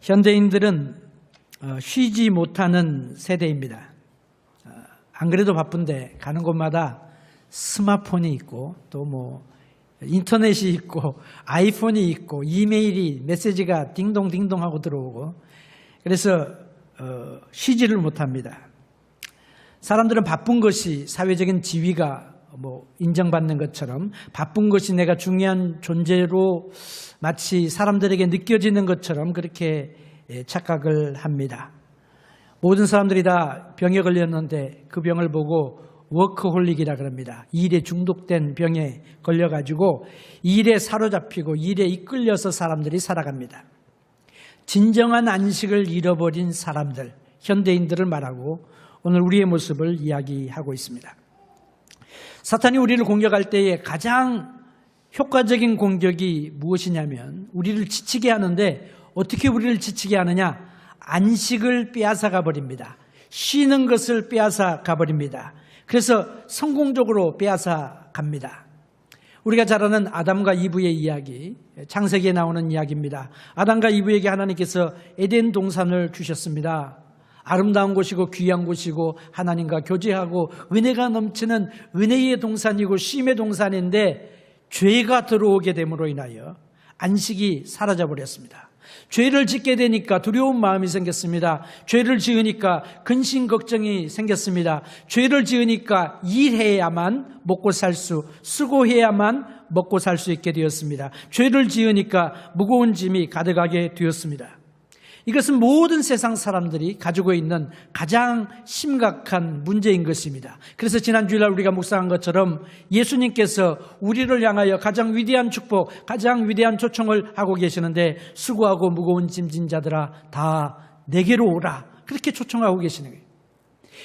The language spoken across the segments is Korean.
현대인들은 쉬지 못하는 세대입니다. 안 그래도 바쁜데 가는 곳마다 스마트폰이 있고 또 인터넷이 있고 아이폰이 있고 이메일이 메시지가 딩동딩동 하고 들어오고 그래서 쉬지를 못합니다. 사람들은 바쁜 것이 사회적인 지위가 인정받는 것처럼 바쁜 것이 내가 중요한 존재로 마치 사람들에게 느껴지는 것처럼 그렇게 착각을 합니다. 모든 사람들이 다 병에 걸렸는데 그 병을 보고 워커홀릭이라 그럽니다. 일에 중독된 병에 걸려가지고 일에 사로잡히고 일에 이끌려서 사람들이 살아갑니다. 진정한 안식을 잃어버린 사람들, 현대인들을 말하고 오늘 우리의 모습을 이야기하고 있습니다. 사탄이 우리를 공격할 때에 가장 효과적인 공격이 무엇이냐면 우리를 지치게 하는데 어떻게 우리를 지치게 하느냐? 안식을 빼앗아가 버립니다. 쉬는 것을 빼앗아가 버립니다. 그래서 성공적으로 빼앗아 갑니다. 우리가 잘 아는 아담과 이브의 이야기, 창세기에 나오는 이야기입니다. 아담과 이브에게 하나님께서 에덴 동산을 주셨습니다. 아름다운 곳이고 귀한 곳이고 하나님과 교제하고 은혜가 넘치는 은혜의 동산이고 쉼의 동산인데 죄가 들어오게 됨으로 인하여 안식이 사라져버렸습니다. 죄를 짓게 되니까 두려운 마음이 생겼습니다. 죄를 지으니까 근심 걱정이 생겼습니다. 죄를 지으니까 일해야만 먹고 수고해야만 먹고 살 수 있게 되었습니다. 죄를 지으니까 무거운 짐이 가득하게 되었습니다. 이것은 모든 세상 사람들이 가지고 있는 가장 심각한 문제인 것입니다. 그래서 지난 주일날 우리가 묵상한 것처럼 예수님께서 우리를 향하여 가장 위대한 축복, 가장 위대한 초청을 하고 계시는데 수고하고 무거운 짐진 자들아 다 내게로 오라. 그렇게 초청하고 계시는 거예요.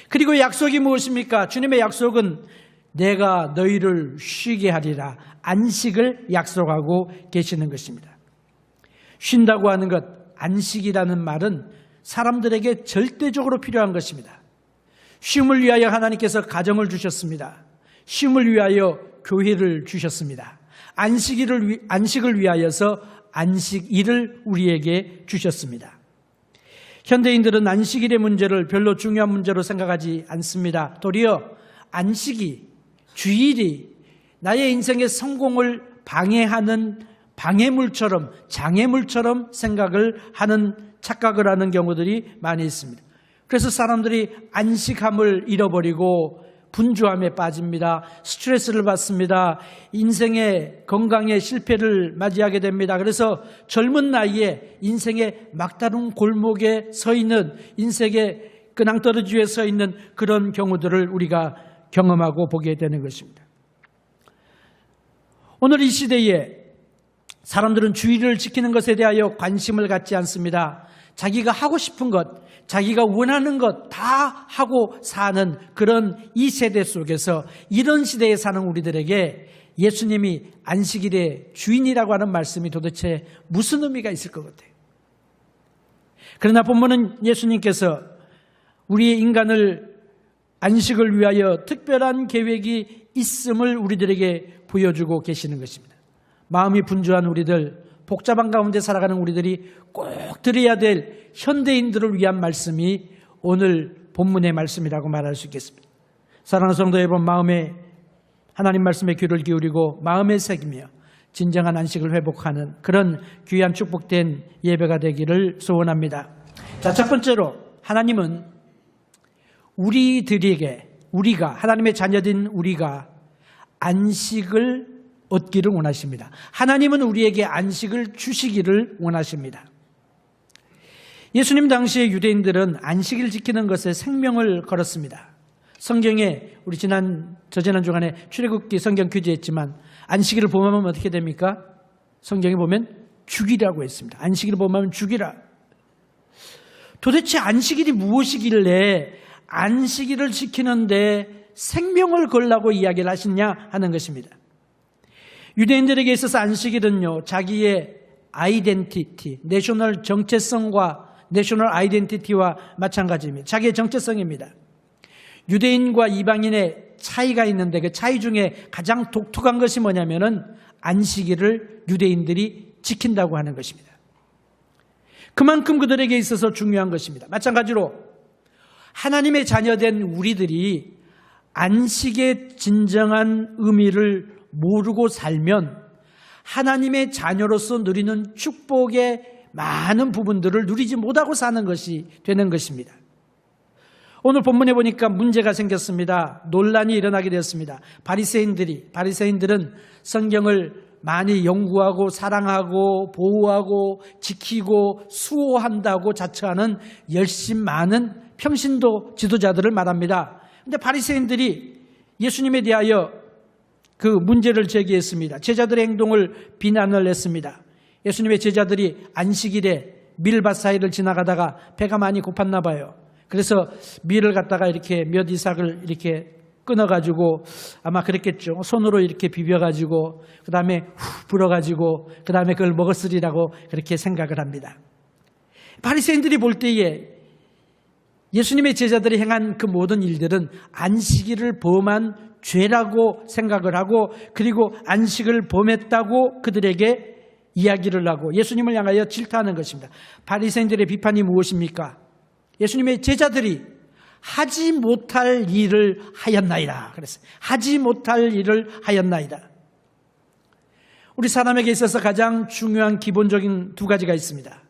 그리고 약속이 무엇입니까? 주님의 약속은 내가 너희를 쉬게 하리라. 안식을 약속하고 계시는 것입니다. 쉰다고 하는 것, 안식이라는 말은 사람들에게 절대적으로 필요한 것입니다. 쉼을 위하여 하나님께서 가정을 주셨습니다. 쉼을 위하여 교회를 주셨습니다. 안식을 위하여서 안식일을 우리에게 주셨습니다. 현대인들은 안식일의 문제를 별로 중요한 문제로 생각하지 않습니다. 도리어 안식이, 주일이 나의 인생의 성공을 방해하는 방해물처럼, 장애물처럼 착각을 하는 경우들이 많이 있습니다. 그래서 사람들이 안식함을 잃어버리고 분주함에 빠집니다. 스트레스를 받습니다. 인생의 건강에 실패를 맞이하게 됩니다. 그래서 젊은 나이에 인생의 막다른 골목에 서 있는, 인생의 끄낭떠러지에 서 있는 그런 경우들을 우리가 경험하고 보게 되는 것입니다. 오늘 이 시대에 사람들은 주의를 지키는 것에 대하여 관심을 갖지 않습니다. 자기가 하고 싶은 것, 자기가 원하는 것 다 하고 사는 그런 이 세대 속에서 이런 시대에 사는 우리들에게 예수님이 안식일의 주인이라고 하는 말씀이 도대체 무슨 의미가 있을 것 같아요. 그러나 본문은 예수님께서 우리의 인간을 안식을 위하여 특별한 계획이 있음을 우리들에게 보여주고 계시는 것입니다. 마음이 분주한 우리들, 복잡한 가운데 살아가는 우리들이 꼭 들어야 될 현대인들을 위한 말씀이 오늘 본문의 말씀이라고 말할 수 있겠습니다. 사랑하는 성도 여러분, 마음에 하나님 말씀에 귀를 기울이고 마음에 새기며 진정한 안식을 회복하는 그런 귀한 축복된 예배가 되기를 소원합니다. 자, 첫 번째로 하나님은 우리가 하나님의 자녀된 우리가 안식을 얻기를 원하십니다. 하나님은 우리에게 안식을 주시기를 원하십니다. 예수님 당시의 유대인들은 안식일 지키는 것에 생명을 걸었습니다. 성경에 우리 저지난 주간에 출애굽기 성경 퀴즈했지만 안식일을 범하면 어떻게 됩니까? 성경에 보면 죽이라고 했습니다. 안식일을 범하면 죽이라. 도대체 안식일이 무엇이길래 안식일을 지키는데 생명을 걸라고 이야기를 하시냐 하는 것입니다. 유대인들에게 있어서 안식일은요, 자기의 아이덴티티, 내셔널 정체성과 내셔널 아이덴티티와 마찬가지입니다. 자기의 정체성입니다. 유대인과 이방인의 차이가 있는데 그 차이 중에 가장 독특한 것이 뭐냐면은 안식일을 유대인들이 지킨다고 하는 것입니다. 그만큼 그들에게 있어서 중요한 것입니다. 마찬가지로 하나님의 자녀된 우리들이 안식의 진정한 의미를 모르고 살면 하나님의 자녀로서 누리는 축복의 많은 부분들을 누리지 못하고 사는 것이 되는 것입니다. 오늘 본문에 보니까 문제가 생겼습니다. 논란이 일어나게 되었습니다. 바리새인들은 성경을 많이 연구하고 사랑하고 보호하고 지키고 수호한다고 자처하는 열심 많은 평신도 지도자들을 말합니다. 그런데 바리새인들이 예수님에 대하여 그 문제를 제기했습니다. 제자들의 행동을 비난을 했습니다. 예수님의 제자들이 안식일에 밀밭 사이를 지나가다가 배가 많이 고팠나 봐요. 그래서 밀을 갖다가 이렇게 몇 이삭을 이렇게 끊어가지고 아마 그랬겠죠. 손으로 이렇게 비벼가지고 그 다음에 후 불어가지고 그 다음에 그걸 먹었으리라고 그렇게 생각을 합니다. 바리새인들이 볼 때에 예수님의 제자들이 행한 그 모든 일들은 안식일을 범한 죄라고 생각을 하고 그리고 안식을 범했다고 그들에게 이야기를 하고 예수님을 향하여 질타하는 것입니다. 바리새인들의 비판이 무엇입니까? 예수님의 제자들이 하지 못할 일을 하였나이다. 그랬어요. 하지 못할 일을 하였나이다. 우리 사람에게 있어서 가장 중요한 기본적인 두 가지가 있습니다.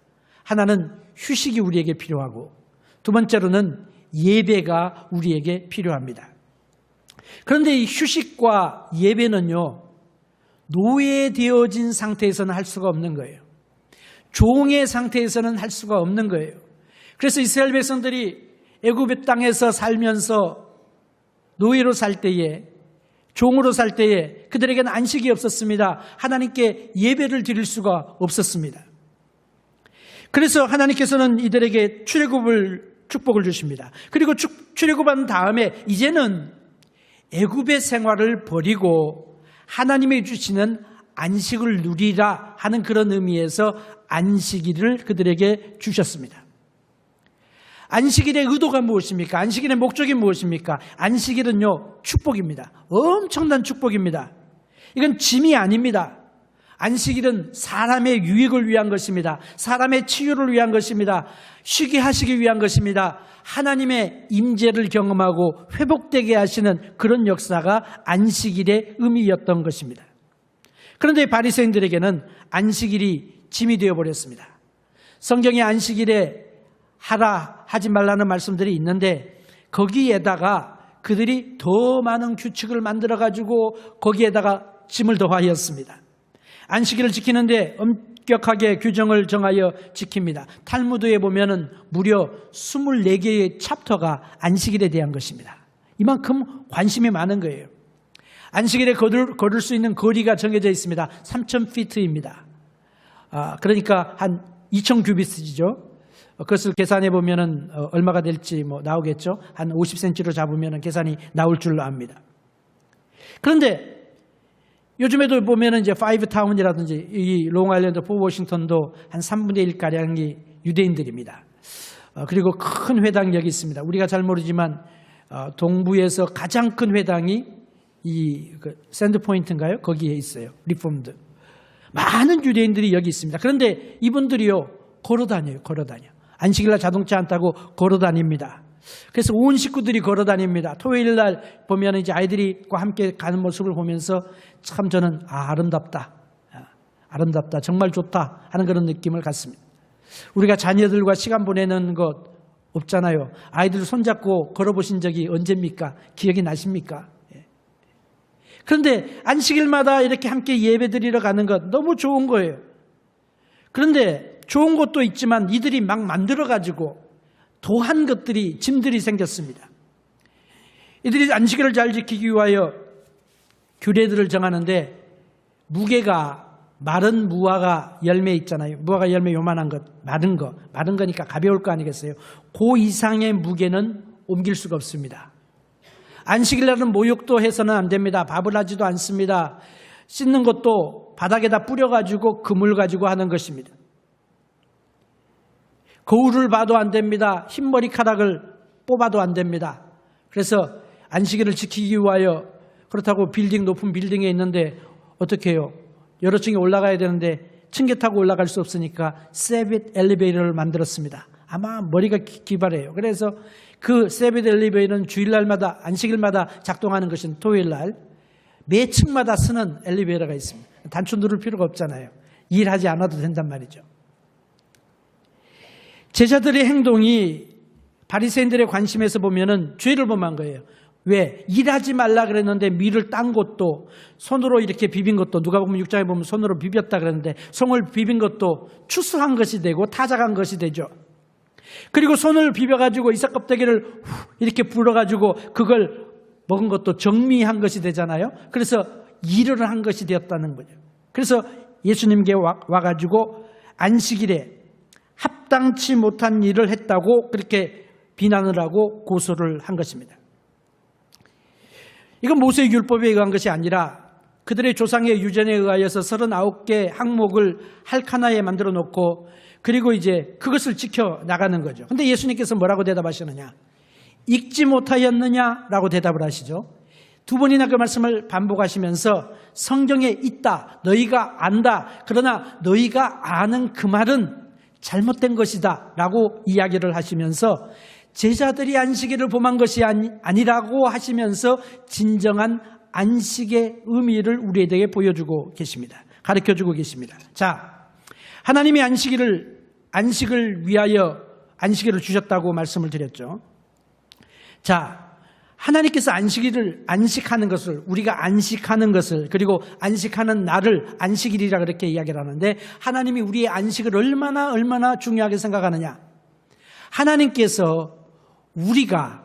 하나는 휴식이 우리에게 필요하고 두 번째로는 예배가 우리에게 필요합니다. 그런데 이 휴식과 예배는요, 노예되어진 상태에서는 할 수가 없는 거예요. 종의 상태에서는 할 수가 없는 거예요. 그래서 이스라엘 백성들이 애굽의 땅에서 살면서 노예로 살 때에 종으로 살 때에 그들에게는 안식이 없었습니다. 하나님께 예배를 드릴 수가 없었습니다. 그래서 하나님께서는 이들에게 축복을 주십니다. 그리고 출애굽한 다음에 이제는 애굽의 생활을 버리고 하나님이 주시는 안식을 누리라 하는 그런 의미에서 안식일을 그들에게 주셨습니다. 안식일의 의도가 무엇입니까? 안식일의 목적이 무엇입니까? 안식일은요, 축복입니다. 엄청난 축복입니다. 이건 짐이 아닙니다. 안식일은 사람의 유익을 위한 것입니다. 사람의 치유를 위한 것입니다. 쉬게 하시기 위한 것입니다. 하나님의 임재를 경험하고 회복되게 하시는 그런 역사가 안식일의 의미였던 것입니다. 그런데 바리새인들에게는 안식일이 짐이 되어버렸습니다. 성경에 안식일에 하라 하지 말라는 말씀들이 있는데 거기에다가 그들이 더 많은 규칙을 만들어가지고 거기에다가 짐을 더하였습니다. 안식일을 지키는데 엄격하게 규정을 정하여 지킵니다. 탈무드에 보면은 무려 24개의 챕터가 안식일에 대한 것입니다. 이만큼 관심이 많은 거예요. 안식일에 걸을 수 있는 거리가 정해져 있습니다. 3,000피트입니다. 그러니까 한 2,000규비스죠. 그것을 계산해 보면은 얼마가 될지 나오겠죠. 한 50cm로 잡으면은 계산이 나올 줄로 압니다. 그런데 요즘에도 보면은 이제 파이브타운이라든지 이 롱아일랜드 포워싱턴도 한 3분의 1가량이 유대인들입니다. 그리고 큰 회당이 여기 있습니다. 우리가 잘 모르지만 동부에서 가장 큰 회당이 이 샌드포인트인가요? 거기에 있어요. 리폼드. 많은 유대인들이 여기 있습니다. 그런데 이분들이요, 걸어 다녀요. 안식일날 자동차 안 타고 걸어 다닙니다. 그래서 온 식구들이 걸어 다닙니다. 토요일 날 보면 이제 아이들과 함께 가는 모습을 보면서 참 저는 아름답다, 정말 좋다 하는 그런 느낌을 갖습니다. 우리가 자녀들과 시간 보내는 것 없잖아요. 아이들 손잡고 걸어보신 적이 언제입니까? 기억이 나십니까? 그런데 안식일마다 이렇게 함께 예배드리러 가는 것 너무 좋은 거예요. 그런데 좋은 것도 있지만 이들이 막 만들어가지고 도한 것들이, 짐들이 생겼습니다. 이들이 안식일을 잘 지키기 위하여 규례들을 정하는데 무게가 마른 무화과 열매 있잖아요. 무화과 열매 요만한 것, 마른 거니까 가벼울 거 아니겠어요. 그 이상의 무게는 옮길 수가 없습니다. 안식일날은 모욕도 해서는 안 됩니다. 밥을 하지도 않습니다. 씻는 것도 바닥에다 뿌려가지고 그물 가지고 하는 것입니다. 거울을 봐도 안 됩니다. 흰머리카락을 뽑아도 안 됩니다. 그래서 안식일을 지키기 위하여 그렇다고 높은 빌딩에 있는데 어떻게 해요? 여러 층에 올라가야 되는데 층계 타고 올라갈 수 없으니까 세빗 엘리베이터를 만들었습니다. 아마 머리가 기발해요. 그래서 그 세빗 엘리베이터는 주일날마다 안식일마다 작동하는 것은 토요일날 매 층마다 쓰는 엘리베이터가 있습니다. 단추 누를 필요가 없잖아요. 일하지 않아도 된단 말이죠. 제자들의 행동이 바리새인들의 관심에서 보면은 죄를 범한 거예요. 왜? 일하지 말라 그랬는데 밀을 딴 것도 손으로 이렇게 비빈 것도 누가 보면 6장에 보면 손으로 비볐다 그랬는데 손을 비빈 것도 추수한 것이 되고 타작한 것이 되죠. 그리고 손을 비벼가지고 이삭 껍데기를 이렇게 불어가지고 그걸 먹은 것도 정미한 것이 되잖아요. 그래서 일을 한 것이 되었다는 거죠. 그래서 예수님께 와가지고 안식일에 합당치 못한 일을 했다고 그렇게 비난을 하고 고소를 한 것입니다. 이건 모세의 율법에 의한 것이 아니라 그들의 조상의 유전에 의하여서 39개 항목을 할카나에 만들어 놓고 그리고 이제 그것을 지켜나가는 거죠. 근데 예수님께서 뭐라고 대답하시느냐? 읽지 못하였느냐라고 대답을 하시죠. 두 번이나 그 말씀을 반복하시면서 성경에 있다, 너희가 안다, 그러나 너희가 아는 그 말은 잘못된 것이다 라고 이야기를 하시면서 제자들이 안식일을 범한 것이 아니라고 하시면서 진정한 안식의 의미를 우리에게 보여주고 계십니다. 가르쳐주고 계십니다. 자, 하나님이 안식을 위하여 안식일을 주셨다고 말씀을 드렸죠. 자, 하나님께서 안식하는 것을 우리가 안식하는 것을 그리고 안식하는 날을 안식일이라 그렇게 이야기를 하는데 하나님이 우리의 안식을 얼마나 중요하게 생각하느냐. 하나님께서 우리가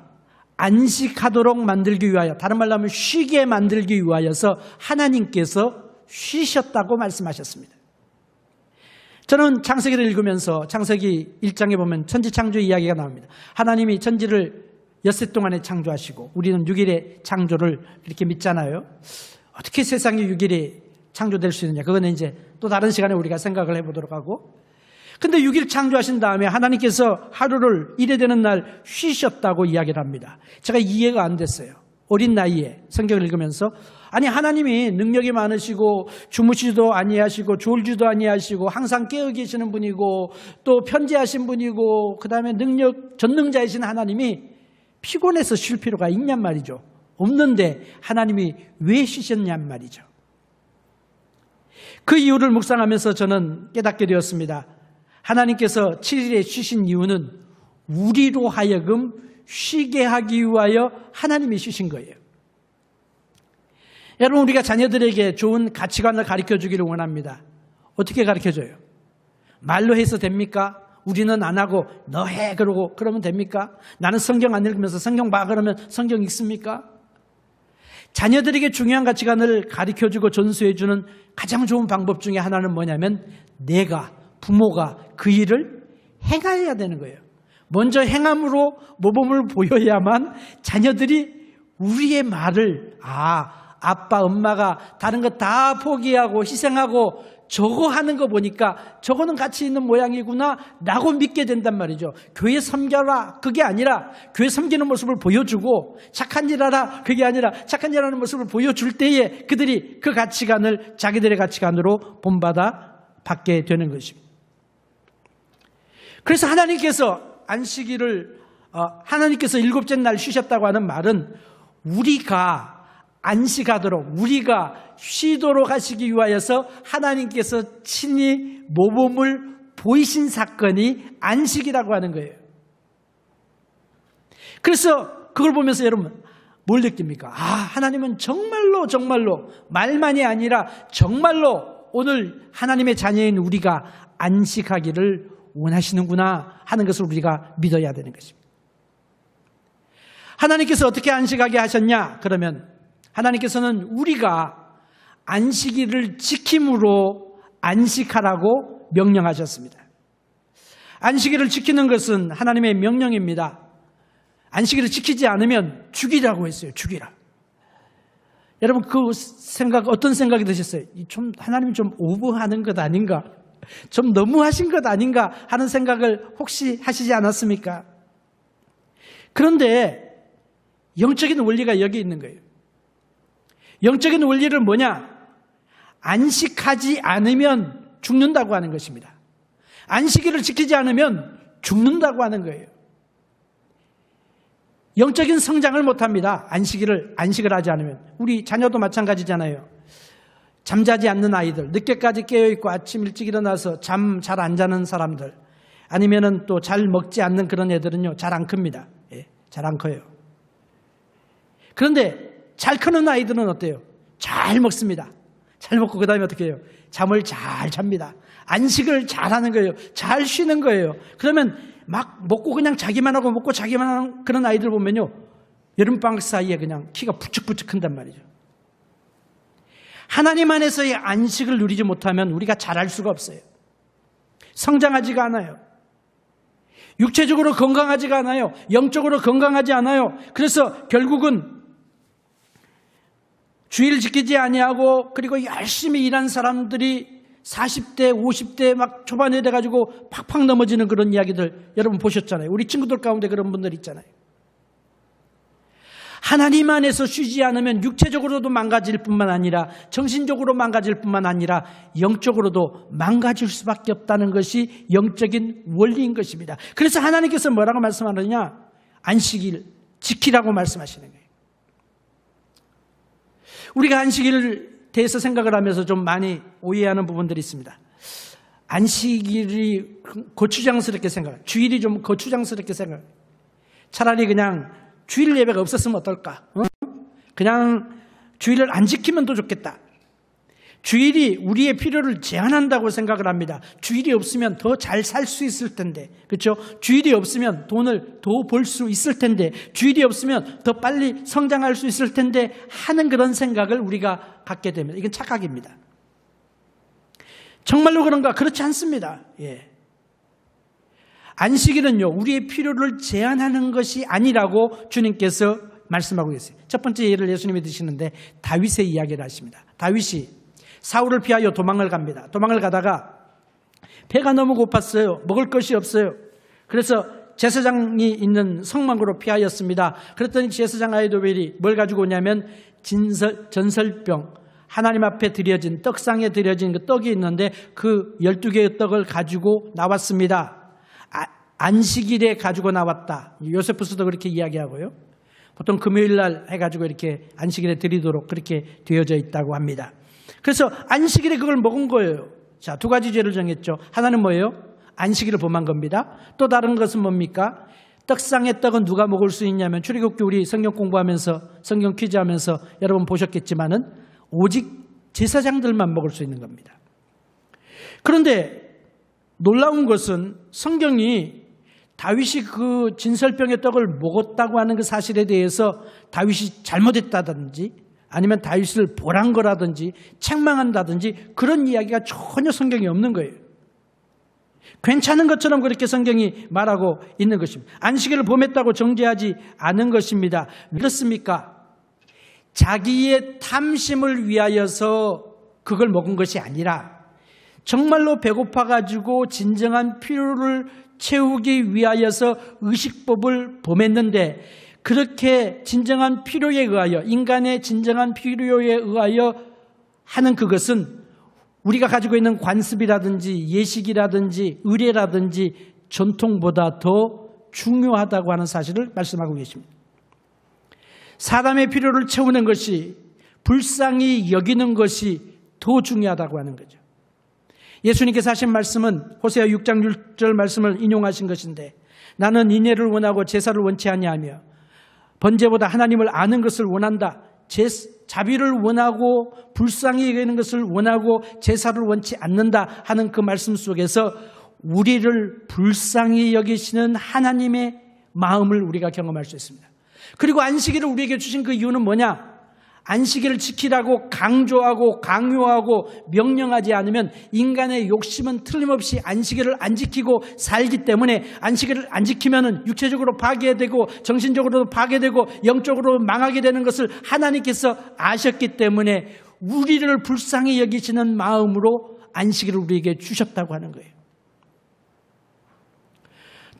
안식하도록 만들기 위하여 다른 말로 하면 쉬게 만들기 위하여서 하나님께서 쉬셨다고 말씀하셨습니다. 저는 창세기를 읽으면서 창세기 1장에 보면 천지창조 이야기가 나옵니다. 하나님이 천지를 엿새 동안에 창조하시고 우리는 6일의 창조를 이렇게 믿잖아요. 어떻게 세상이 6일에 창조될 수 있느냐. 그거는 이제 또 다른 시간에 우리가 생각을 해보도록 하고 근데 6일 창조하신 다음에 하나님께서 하루를 일에 되는 날 쉬셨다고 이야기를 합니다. 제가 이해가 안 됐어요. 어린 나이에 성경을 읽으면서 아니 하나님이 능력이 많으시고 주무시지도 아니하시고 졸지도 아니하시고 항상 깨어 계시는 분이고 또 편재하신 분이고 그 다음에 전능자이신 하나님이 피곤해서 쉴 필요가 있냔 말이죠. 없는데 하나님이 왜 쉬셨냔 말이죠. 그 이유를 묵상하면서 저는 깨닫게 되었습니다. 하나님께서 7일에 쉬신 이유는 우리로 하여금 쉬게 하기 위하여 하나님이 쉬신 거예요. 여러분 우리가 자녀들에게 좋은 가치관을 가르쳐주기를 원합니다. 어떻게 가르쳐줘요? 말로 해서 됩니까? 우리는 안 하고 너 해 그러면 됩니까? 나는 성경 안 읽으면서 성경 봐 그러면 성경 읽습니까? 자녀들에게 중요한 가치관을 가르쳐주고 전수해주는 가장 좋은 방법 중에 하나는 뭐냐면 내가 부모가 그 일을 행해야 되는 거예요. 먼저 행함으로 모범을 보여야만 자녀들이 우리의 말을 아빠 엄마가 다른 거 다 포기하고 희생하고 저거 하는 거 보니까 저거는 가치 있는 모양이구나 라고 믿게 된단 말이죠. 교회 섬겨라 그게 아니라 교회 섬기는 모습을 보여주고 착한 일 하라 그게 아니라 착한 일 하는 모습을 보여줄 때에 그들이 그 가치관을 자기들의 가치관으로 본받아 받게 되는 것입니다. 그래서 하나님께서 하나님께서 일곱째 날 쉬셨다고 하는 말은 우리가 안식하도록 우리가 쉬도록 하시기 위하여서 하나님께서 친히 모범을 보이신 사건이 안식이라고 하는 거예요. 그래서 그걸 보면서 여러분 뭘 느낍니까? 하나님은 정말로 말만이 아니라 정말로 오늘 하나님의 자녀인 우리가 안식하기를 원하시는구나 하는 것을 우리가 믿어야 되는 것입니다. 하나님께서 어떻게 안식하게 하셨냐? 그러면 하나님께서는 우리가 안식일을 지킴으로 안식하라고 명령하셨습니다. 안식일을 지키는 것은 하나님의 명령입니다. 안식일을 지키지 않으면 죽이라고 했어요. 죽이라. 여러분 그 생각 어떤 생각이 드셨어요? 하나님이 좀 오버하는 것 아닌가? 좀 너무하신 것 아닌가 하는 생각을 혹시 하시지 않았습니까? 그런데 영적인 원리가 여기 있는 거예요. 영적인 원리는 뭐냐? 안식하지 않으면 죽는다고 하는 것입니다. 안식일을 지키지 않으면 죽는다고 하는 거예요. 영적인 성장을 못합니다. 안식을 하지 않으면. 우리 자녀도 마찬가지잖아요. 잠자지 않는 아이들, 늦게까지 깨어있고 아침 일찍 일어나서 잠 잘 안 자는 사람들, 아니면은 또 잘 먹지 않는 그런 애들은요, 잘 안 큽니다. 예, 잘 안 커요. 그런데 잘 크는 아이들은 어때요? 잘 먹습니다. 잘 먹고 그 다음에 어떻게 해요? 잠을 잘 잡니다. 안식을 잘 하는 거예요. 잘 쉬는 거예요. 그러면 막 먹고 그냥 자기만 하고 먹고 자기만 하는 그런 아이들 보면요, 여름방학 사이에 그냥 키가 부쩍부쩍 큰단 말이죠. 하나님 안에서의 안식을 누리지 못하면 우리가 잘할 수가 없어요. 성장하지가 않아요. 육체적으로 건강하지가 않아요. 영적으로 건강하지 않아요. 그래서 결국은 주의를 지키지 아니하고 그리고 열심히 일한 사람들이 40대, 50대 막 초반에 돼가지고 팍팍 넘어지는 그런 이야기들 여러분 보셨잖아요. 우리 친구들 가운데 그런 분들 있잖아요. 하나님 안에서 쉬지 않으면 육체적으로도 망가질 뿐만 아니라 정신적으로 망가질 뿐만 아니라 영적으로도 망가질 수밖에 없다는 것이 영적인 원리인 것입니다. 그래서 하나님께서 뭐라고 말씀하느냐? 안식일 지키라고 말씀하시는 거예요. 우리가 안식일을 대해서 생각을 하면서 좀 많이 오해하는 부분들이 있습니다. 안식일이 거추장스럽게 생각해요. 주일이 좀 거추장스럽게 생각해요. 차라리 그냥 주일 예배가 없었으면 어떨까? 그냥 주일을 안 지키면 더 좋겠다. 주일이 우리의 필요를 제한한다고 생각을 합니다. 주일이 없으면 더 잘 살 수 있을 텐데, 그렇죠? 주일이 없으면 돈을 더 벌 수 있을 텐데, 주일이 없으면 더 빨리 성장할 수 있을 텐데 하는 그런 생각을 우리가 갖게 됩니다. 이건 착각입니다. 정말로 그런가? 그렇지 않습니다. 예. 안식일은요, 우리의 필요를 제한하는 것이 아니라고 주님께서 말씀하고 계세요. 첫 번째 예를 예수님이 드시는데 다윗의 이야기를 하십니다. 다윗이 사울을 피하여 도망을 갑니다. 도망을 가다가 배가 너무 고팠어요. 먹을 것이 없어요. 그래서 제사장이 있는 성막으로 피하였습니다. 그랬더니 제사장 아히도벨이 뭘 가지고 오냐면 전설병, 하나님 앞에 드려진 떡상에 드려진 그 떡이 있는데 그 12개의 떡을 가지고 나왔습니다. 안식일에 가지고 나왔다. 요세푸스도 그렇게 이야기하고요. 보통 금요일 날 해가지고 이렇게 안식일에 드리도록 그렇게 되어져 있다고 합니다. 그래서 안식일에 그걸 먹은 거예요. 자, 두 가지 죄를 정했죠. 하나는 뭐예요? 안식일을 범한 겁니다. 또 다른 것은 뭡니까? 떡상의 떡은 누가 먹을 수 있냐면, 출애굽기 우리 성경 공부하면서 성경 퀴즈 하면서 여러분 보셨겠지만은 오직 제사장들만 먹을 수 있는 겁니다. 그런데 놀라운 것은 성경이 다윗이 그 진설병의 떡을 먹었다고 하는 그 사실에 대해서 다윗이 잘못했다든지 아니면 다윗을 보란 거라든지 책망한다든지 그런 이야기가 전혀 성경에 없는 거예요. 괜찮은 것처럼 그렇게 성경이 말하고 있는 것입니다. 안식일을 범했다고 정죄하지 않은 것입니다. 왜 그렇습니까? 자기의 탐심을 위하여서 그걸 먹은 것이 아니라 정말로 배고파가지고 진정한 필요를 채우기 위하여서 의식법을 범했는데, 그렇게 진정한 필요에 의하여, 인간의 진정한 필요에 의하여 하는 그것은 우리가 가지고 있는 관습이라든지 예식이라든지 의례라든지 전통보다 더 중요하다고 하는 사실을 말씀하고 계십니다. 사람의 필요를 채우는 것이, 불쌍히 여기는 것이 더 중요하다고 하는 거죠. 예수님께서 하신 말씀은 호세아 6장 6절 말씀을 인용하신 것인데, 나는 인애를 원하고 제사를 원치 아니하며 번제보다 하나님을 아는 것을 원한다. 자비를 원하고 불쌍히 여기는 것을 원하고 제사를 원치 않는다 하는 그 말씀 속에서 우리를 불쌍히 여기시는 하나님의 마음을 우리가 경험할 수 있습니다. 그리고 안식일을 우리에게 주신 그 이유는 뭐냐? 안식일을 지키라고 강조하고 강요하고 명령하지 않으면 인간의 욕심은 틀림없이 안식일을 안 지키고 살기 때문에, 안식일을 안 지키면 육체적으로 파괴되고 정신적으로도 파괴되고 영적으로 망하게 되는 것을 하나님께서 아셨기 때문에 우리를 불쌍히 여기시는 마음으로 안식일을 우리에게 주셨다고 하는 거예요.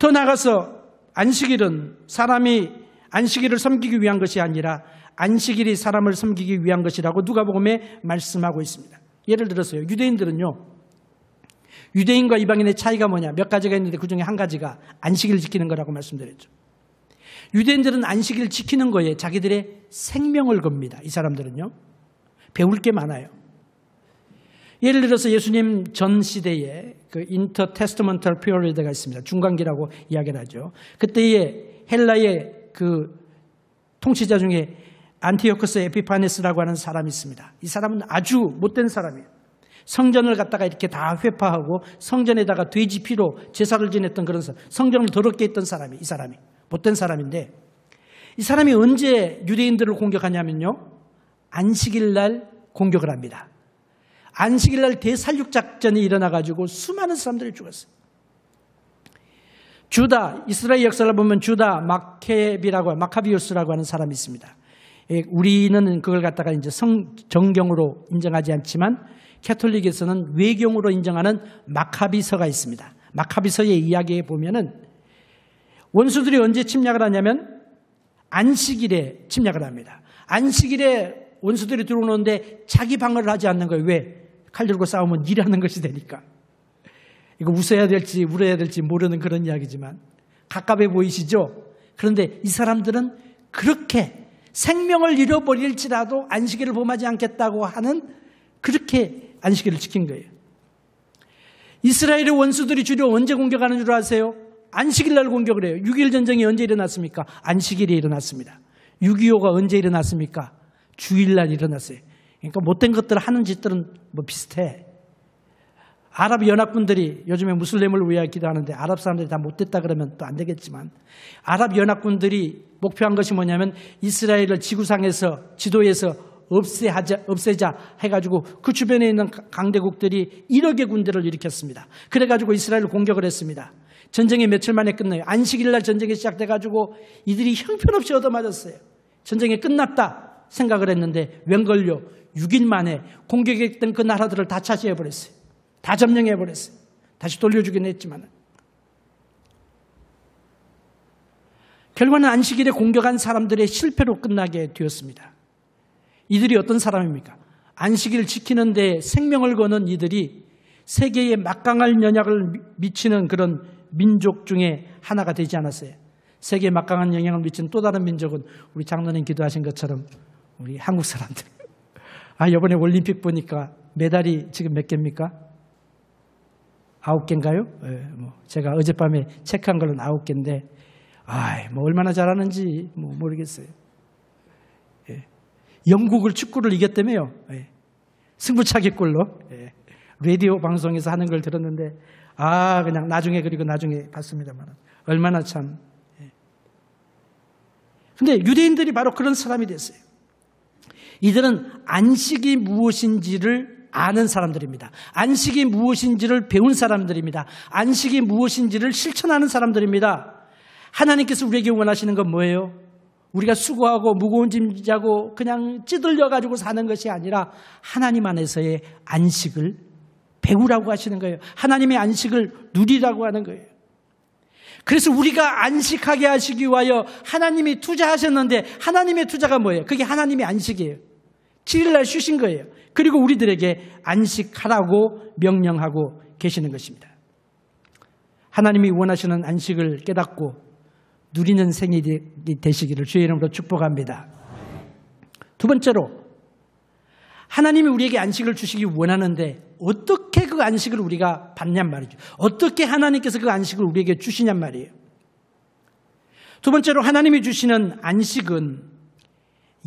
더 나아가서 안식일은 사람이 안식일을 섬기기 위한 것이 아니라 안식일이 사람을 섬기기 위한 것이라고 누가복음에 말씀하고 있습니다. 예를 들어서요, 유대인들은요, 유대인과 이방인의 차이가 뭐냐? 몇 가지가 있는데 그중에 한 가지가 안식일을 지키는 거라고 말씀드렸죠. 유대인들은 안식일을 지키는 거에 자기들의 생명을 겁니다. 이 사람들은요. 배울 게 많아요. 예를 들어서 예수님 전 시대에 그 인터테스트먼털 피리어드가 있습니다. 중간기라고 이야기를 하죠. 그때에 헬라의 그 통치자 중에 안티오코스 에피파네스라고 하는 사람이 있습니다. 이 사람은 아주 못된 사람이에요. 성전을 갖다가 이렇게 다 회파하고 성전에다가 돼지 피로 제사를 지냈던 그런 사람, 성전을 더럽게 했던 사람이, 이 사람이 못된 사람인데, 이 사람이 언제 유대인들을 공격하냐면요, 안식일 날 공격을 합니다. 안식일 날 대살육작전이 일어나가지고 수많은 사람들이 죽었어요. 주다, 이스라엘 역사를 보면 주다 마카비우스라고 하는 사람이 있습니다. 우리는 그걸 갖다가 이제 정경으로 인정하지 않지만 캐톨릭에서는 외경으로 인정하는 마카비서가 있습니다. 마카비서의 이야기에 보면은 원수들이 언제 침략을 하냐면 안식일에 침략을 합니다. 안식일에 원수들이 들어오는데 자기 방어를 하지 않는 거예요. 왜? 칼 들고 싸우면 일하는 것이 되니까. 이거 웃어야 될지 울어야 될지 모르는 그런 이야기지만 가깝게 보이시죠? 그런데 이 사람들은 그렇게 생명을 잃어버릴지라도 안식일을 범하지 않겠다고 하는, 그렇게 안식일을 지킨 거예요. 이스라엘의 원수들이 주로 언제 공격하는 줄 아세요? 안식일 날 공격을 해요. 6.1 전쟁이 언제 일어났습니까? 안식일에 일어났습니다. 6.25가 언제 일어났습니까? 주일날 일어났어요. 그러니까 못된 것들 하는 짓들은 뭐 비슷해. 아랍 연합군들이 요즘에 무슬림을 위하여 기도하는데 아랍 사람들이 다 못됐다 그러면 또 안 되겠지만, 아랍 연합군들이 목표한 것이 뭐냐면 이스라엘을 지구상에서, 지도에서 없애자 해가지고 그 주변에 있는 강대국들이 1억의 군대를 일으켰습니다. 그래가지고 이스라엘을 공격을 했습니다. 전쟁이 며칠 만에 끝나요. 안식일 날 전쟁이 시작돼가지고 이들이 형편없이 얻어맞았어요. 전쟁이 끝났다 생각을 했는데 웬걸요, 6일 만에 공격했던 그 나라들을 다 차지해버렸어요. 다 점령해버렸어요. 다시 돌려주긴 했지만. 결과는 안식일에 공격한 사람들의 실패로 끝나게 되었습니다. 이들이 어떤 사람입니까? 안식일을 지키는 데 생명을 거는 이들이 세계에 막강한 영향을 미치는 그런 민족 중에 하나가 되지 않았어요. 세계에 막강한 영향을 미치는 또 다른 민족은 우리 장로님 기도하신 것처럼 우리 한국 사람들. 이번에 올림픽 보니까 메달이 지금 몇 개입니까? 9개인가요? 제가 어젯밤에 체크한 걸로는 9개인데, 얼마나 잘하는지 모르겠어요. 영국을 축구를 이겼다며요. 승부차기 골로. 라디오 방송에서 하는 걸 들었는데, 그냥 나중에 봤습니다만. 얼마나 참. 근데 유대인들이 바로 그런 사람이 됐어요. 이들은 안식이 무엇인지를 아는 사람들입니다. 안식이 무엇인지를 배운 사람들입니다. 안식이 무엇인지를 실천하는 사람들입니다. 하나님께서 우리에게 원하시는 건 뭐예요? 우리가 수고하고 무거운 짐 지고 그냥 찌들려가지고 사는 것이 아니라 하나님 안에서의 안식을 배우라고 하시는 거예요. 하나님의 안식을 누리라고 하는 거예요. 그래서 우리가 안식하게 하시기 위하여 하나님이 투자하셨는데, 하나님의 투자가 뭐예요? 그게 하나님의 안식이에요. 7일날 쉬신 거예요. 그리고 우리들에게 안식하라고 명령하고 계시는 것입니다. 하나님이 원하시는 안식을 깨닫고 누리는 생일이 되시기를 주의 이름으로 축복합니다. 두 번째로, 하나님이 우리에게 안식을 주시기 원하는데 어떻게 그 안식을 우리가 받냔 말이죠. 어떻게 하나님께서 그 안식을 우리에게 주시냔 말이에요. 두 번째로, 하나님이 주시는 안식은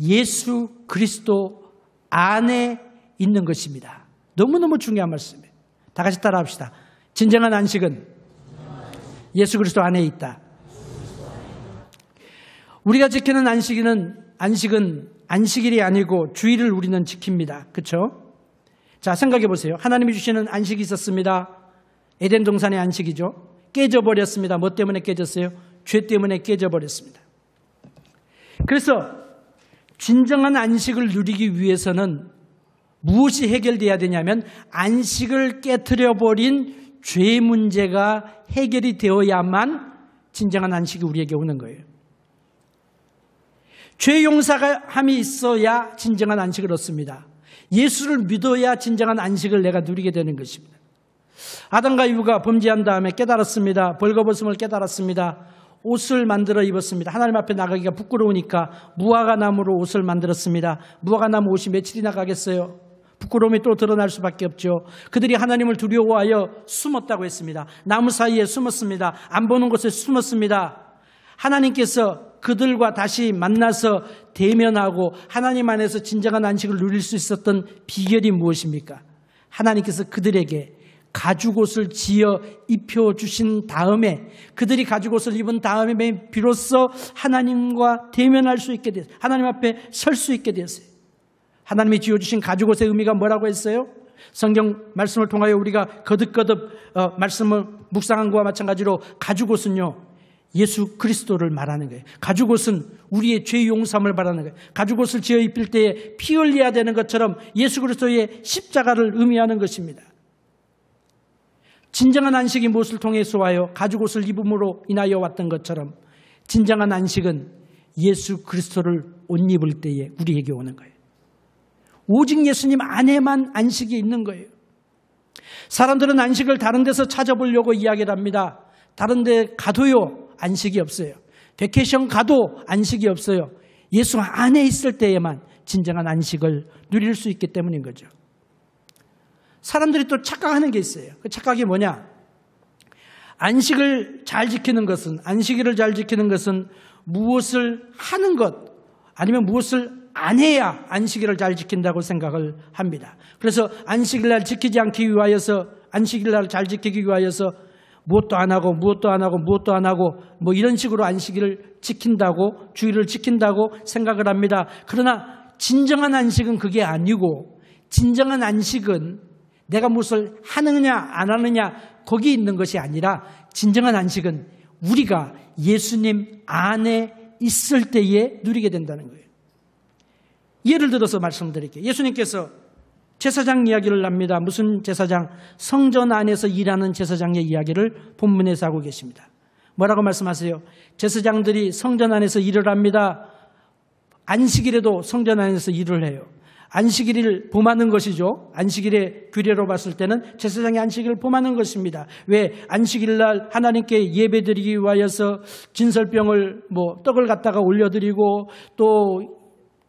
예수 그리스도 안에 있는 것입니다. 너무너무 중요한 말씀이에요. 다 같이 따라합시다. 진정한 안식은 예수 그리스도 안에 있다. 우리가 지키는 안식은 안식일이 아니고 주일을 우리는 지킵니다. 그렇죠? 자, 생각해 보세요. 하나님이 주시는 안식이 있었습니다. 에덴 동산의 안식이죠. 깨져버렸습니다. 뭐 때문에 깨졌어요? 죄 때문에 깨져버렸습니다. 그래서 진정한 안식을 누리기 위해서는 무엇이 해결돼야 되냐면 안식을 깨트려버린 죄 문제가 해결이 되어야만 진정한 안식이 우리에게 오는 거예요. 죄 용서함이 있어야 진정한 안식을 얻습니다. 예수를 믿어야 진정한 안식을 내가 누리게 되는 것입니다. 아담과 이브가 범죄한 다음에 깨달았습니다. 벌거벗음을 깨달았습니다. 옷을 만들어 입었습니다. 하나님 앞에 나가기가 부끄러우니까 무화과나무로 옷을 만들었습니다. 무화과나무 옷이 며칠이나 가겠어요? 부끄러움이 또 드러날 수밖에 없죠. 그들이 하나님을 두려워하여 숨었다고 했습니다. 나무 사이에 숨었습니다. 안 보는 곳에 숨었습니다. 하나님께서 그들과 다시 만나서 대면하고 하나님 안에서 진정한 안식을 누릴 수 있었던 비결이 무엇입니까? 하나님께서 그들에게 가죽옷을 지어 입혀주신 다음에, 그들이 가죽옷을 입은 다음에 비로소 하나님과 대면할 수 있게 되었어요. 하나님 앞에 설 수 있게 되었어요. 하나님이 지어주신 가죽옷의 의미가 뭐라고 했어요? 성경 말씀을 통하여 우리가 거듭거듭 말씀을 묵상한 것과 마찬가지로 가죽옷은요, 예수 그리스도를 말하는 거예요. 가죽옷은 우리의 죄 용서함을 말하는 거예요. 가죽옷을 지어 입힐 때에 피 흘려야 되는 것처럼 예수 그리스도의 십자가를 의미하는 것입니다. 진정한 안식이 무엇을 통해서 와요? 가죽옷을 입음으로 인하여 왔던 것처럼 진정한 안식은 예수 그리스도를 옷 입을 때에 우리에게 오는 거예요. 오직 예수님 안에만 안식이 있는 거예요. 사람들은 안식을 다른 데서 찾아보려고 이야기를 합니다. 다른 데 가도요, 안식이 없어요. 베케이션 가도 안식이 없어요. 예수 안에 있을 때에만 진정한 안식을 누릴 수 있기 때문인 거죠. 사람들이 또 착각하는 게 있어요. 그 착각이 뭐냐? 안식을 잘 지키는 것은, 안식일을 잘 지키는 것은 무엇을 하는 것, 아니면 무엇을 안 해야 안식일을 잘 지킨다고 생각을 합니다. 그래서 안식일날 지키지 않기 위하여서, 안식일날 잘 지키기 위하여서 무엇도 안 하고 뭐 이런 식으로 안식일을 지킨다고, 주일을 지킨다고 생각을 합니다. 그러나 진정한 안식은 그게 아니고, 진정한 안식은 내가 무엇을 하느냐 안 하느냐 거기 있는 것이 아니라, 진정한 안식은 우리가 예수님 안에 있을 때에 누리게 된다는 거예요. 예를 들어서 말씀드릴게요. 예수님께서 제사장 이야기를 합니다. 무슨 제사장? 성전 안에서 일하는 제사장의 이야기를 본문에서 하고 계십니다. 뭐라고 말씀하세요? 제사장들이 성전 안에서 일을 합니다. 안식일에도 성전 안에서 일을 해요. 안식일을 범하는 것이죠. 안식일의 규례로 봤을 때는 제사장의 안식일을 범하는 것입니다. 왜? 안식일날 하나님께 예배드리기 위하여서 진설병을 떡을 갖다가 올려드리고, 또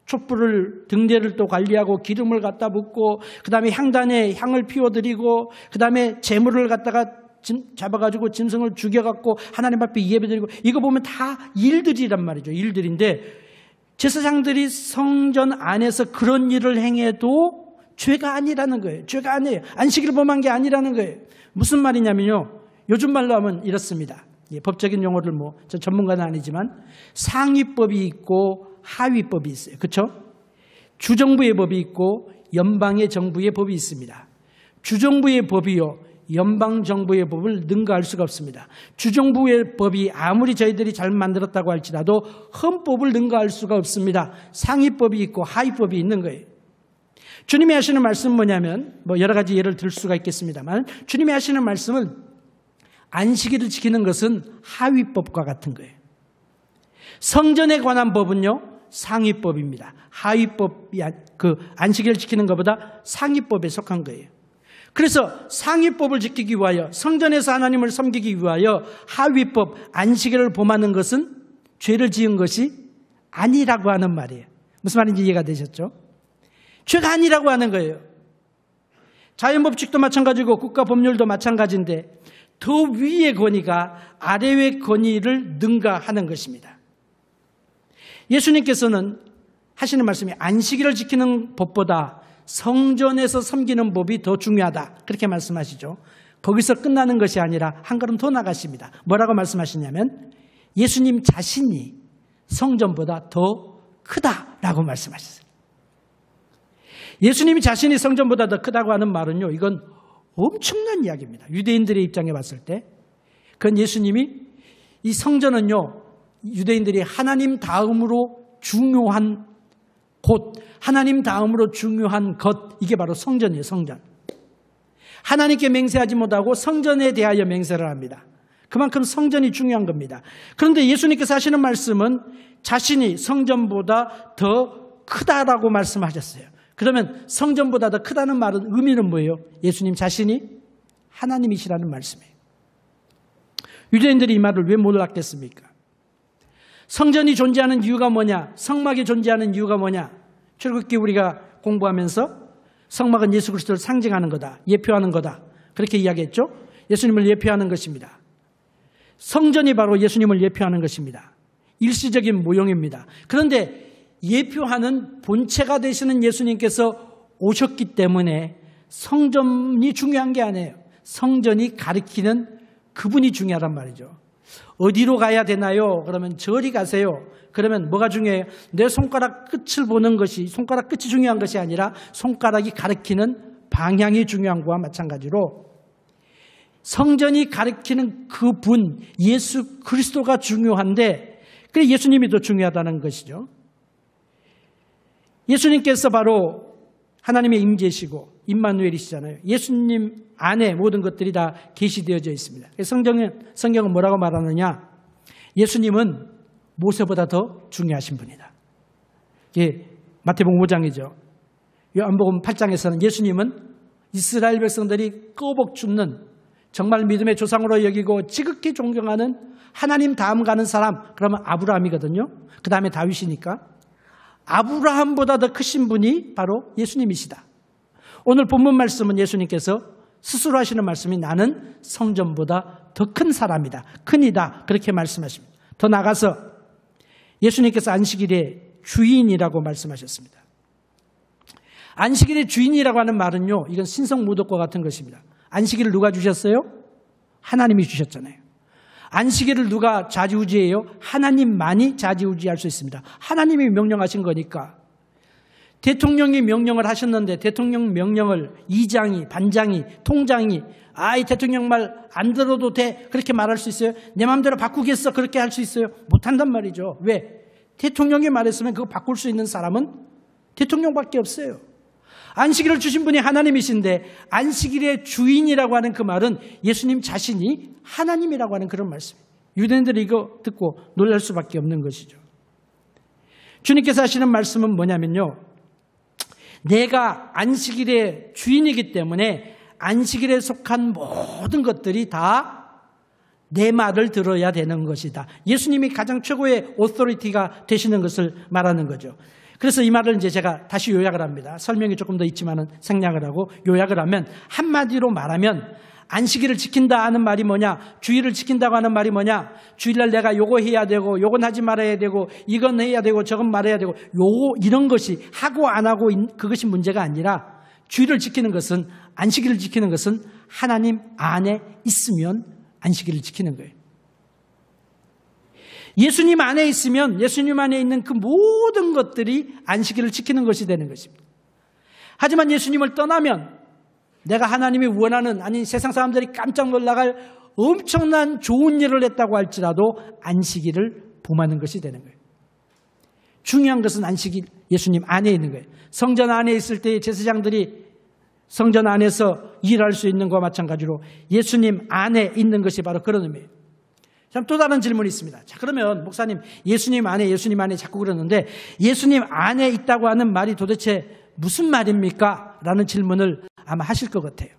촛불을, 등대를 또 관리하고 기름을 갖다 붓고, 그 다음에 향단에 향을 피워드리고, 그 다음에 재물을 갖다가 잡아가지고 짐승을 죽여갖고 하나님 앞에 예배드리고, 이거 보면 다 일들이란 말이죠. 일들인데, 제사장들이 성전 안에서 그런 일을 행해도 죄가 아니라는 거예요. 죄가 아니에요. 안식일을 범한 게 아니라는 거예요. 무슨 말이냐면요, 요즘 말로 하면 이렇습니다. 법적인 용어를 저 전문가는 아니지만 상위법이 있고 하위법이 있어요. 그렇죠? 주정부의 법이 있고 연방의 정부의 법이 있습니다. 주정부의 법이요, 연방정부의 법을 능가할 수가 없습니다. 주정부의 법이 아무리 저희들이 잘 만들었다고 할지라도 헌법을 능가할 수가 없습니다. 상위법이 있고 하위법이 있는 거예요. 주님이 하시는 말씀은 뭐냐면, 여러 가지 예를 들 수가 있겠습니다만, 주님이 하시는 말씀은 안식일을 지키는 것은 하위법과 같은 거예요. 성전에 관한 법은요, 상위법입니다. 하위법이 안식일을 지키는 것보다 상위법에 속한 거예요. 그래서 상위법을 지키기 위하여, 성전에서 하나님을 섬기기 위하여 하위법, 안식일을 범하는 것은 죄를 지은 것이 아니라고 하는 말이에요. 무슨 말인지 이해가 되셨죠? 죄가 아니라고 하는 거예요. 자연법칙도 마찬가지고 국가 법률도 마찬가지인데, 더 위의 권위가 아래의 권위를 능가하는 것입니다. 예수님께서는 하시는 말씀이 안식일을 지키는 법보다 성전에서 섬기는 법이 더 중요하다, 그렇게 말씀하시죠. 거기서 끝나는 것이 아니라 한 걸음 더 나가십니다. 뭐라고 말씀하시냐면 예수님 자신이 성전보다 더 크다라고 말씀하셨어요. 예수님이 자신이 성전보다 더 크다고 하는 말은요, 이건 엄청난 이야기입니다. 유대인들의 입장에 봤을 때. 그건 예수님이, 이 성전은요, 유대인들이 하나님 다음으로 중요한 곳, 하나님 다음으로 중요한 것, 이게 바로 성전이에요. 성전. 하나님께 맹세하지 못하고 성전에 대하여 맹세를 합니다. 그만큼 성전이 중요한 겁니다. 그런데 예수님께서 하시는 말씀은 자신이 성전보다 더 크다라고 말씀하셨어요. 그러면 성전보다 더 크다는 말은 의미는 뭐예요? 예수님 자신이 하나님이시라는 말씀이에요. 유대인들이 이 말을 왜 몰랐겠습니까? 성전이 존재하는 이유가 뭐냐? 성막이 존재하는 이유가 뭐냐? 출애굽기 우리가 공부하면서 성막은 예수 그리스도를 상징하는 거다. 예표하는 거다. 그렇게 이야기했죠. 예수님을 예표하는 것입니다. 성전이 바로 예수님을 예표하는 것입니다. 일시적인 모형입니다. 그런데 예표하는 본체가 되시는 예수님께서 오셨기 때문에 성전이 중요한 게 아니에요. 성전이 가리키는 그분이 중요하단 말이죠. 어디로 가야 되나요? 그러면 저리 가세요. 그러면 뭐가 중요해요? 내 손가락 끝을 보는 것이, 손가락 끝이 중요한 것이 아니라 손가락이 가리키는 방향이 중요한 것과 마찬가지로 성전이 가리키는 그분 예수 그리스도가 중요한데 그래 예수님이 더 중요하다는 것이죠. 예수님께서 바로 하나님의 임재시고 임마누엘이시잖아요. 예수님 안에 모든 것들이 다 계시되어져 있습니다. 성경은 뭐라고 말하느냐? 예수님은 모세보다 더 중요하신 분이다. 이게 마태복음 5장이죠. 요한복음 8장에서는 예수님은 이스라엘 백성들이 꺼벅 죽는 정말 믿음의 조상으로 여기고 지극히 존경하는 하나님 다음 가는 사람, 그러면 아브라함이거든요. 그 다음에 다윗이니까 아브라함보다 더 크신 분이 바로 예수님이시다. 오늘 본문 말씀은 예수님께서 스스로 하시는 말씀이 나는 성전보다 더 큰 사람이다. 큰이다. 그렇게 말씀하십니다. 더 나아가서 예수님께서 안식일의 주인이라고 말씀하셨습니다. 안식일의 주인이라고 하는 말은요, 이건 신성모독과 같은 것입니다. 안식일을 누가 주셨어요? 하나님이 주셨잖아요. 안식일을 누가 좌지우지해요? 하나님만이 좌지우지할 수 있습니다. 하나님이 명령하신 거니까. 대통령이 명령을 하셨는데 대통령 명령을 이장이, 반장이, 통장이 이 대통령 말 안 들어도 돼 그렇게 말할 수 있어요? 내 마음대로 바꾸겠어 그렇게 할 수 있어요? 못한단 말이죠. 왜? 대통령이 말했으면 그거 바꿀 수 있는 사람은 대통령밖에 없어요. 안식일을 주신 분이 하나님이신데 안식일의 주인이라고 하는 그 말은 예수님 자신이 하나님이라고 하는 그런 말씀이에요. 유대인들이 이거 듣고 놀랄 수밖에 없는 것이죠. 주님께서 하시는 말씀은 뭐냐면요, 내가 안식일의 주인이기 때문에 안식일에 속한 모든 것들이 다 내 말을 들어야 되는 것이다. 예수님이 가장 최고의 오토리티가 되시는 것을 말하는 거죠. 그래서 이 말을 이제 제가 다시 요약을 합니다. 설명이 조금 더 있지만은 생략을 하고 요약을 하면 한마디로 말하면 안식일을 지킨다 하는 말이 뭐냐? 주일을 지킨다고 하는 말이 뭐냐? 주일날 내가 요거 해야 되고 요건 하지 말아야 되고 이건 해야 되고 저건 말해야 되고 이런 것이 하고 안 하고 그것이 문제가 아니라 주일을 지키는 것은, 안식일을 지키는 것은 하나님 안에 있으면 안식일을 지키는 거예요. 예수님 안에 있으면 예수님 안에 있는 그 모든 것들이 안식일을 지키는 것이 되는 것입니다. 하지만 예수님을 떠나면 내가 하나님이 원하는, 아니 세상 사람들이 깜짝 놀라갈 엄청난 좋은 일을 했다고 할지라도 안식일을 범하는 것이 되는 거예요. 중요한 것은 안식일, 예수님 안에 있는 거예요. 성전 안에 있을 때 제사장들이 성전 안에서 일할 수 있는 것과 마찬가지로 예수님 안에 있는 것이 바로 그런 의미예요. 참 또 다른 질문이 있습니다. 자, 그러면 목사님 예수님 안에 자꾸 그러는데 예수님 안에 있다고 하는 말이 도대체 무슨 말입니까? 라는 질문을 아마 하실 것 같아요.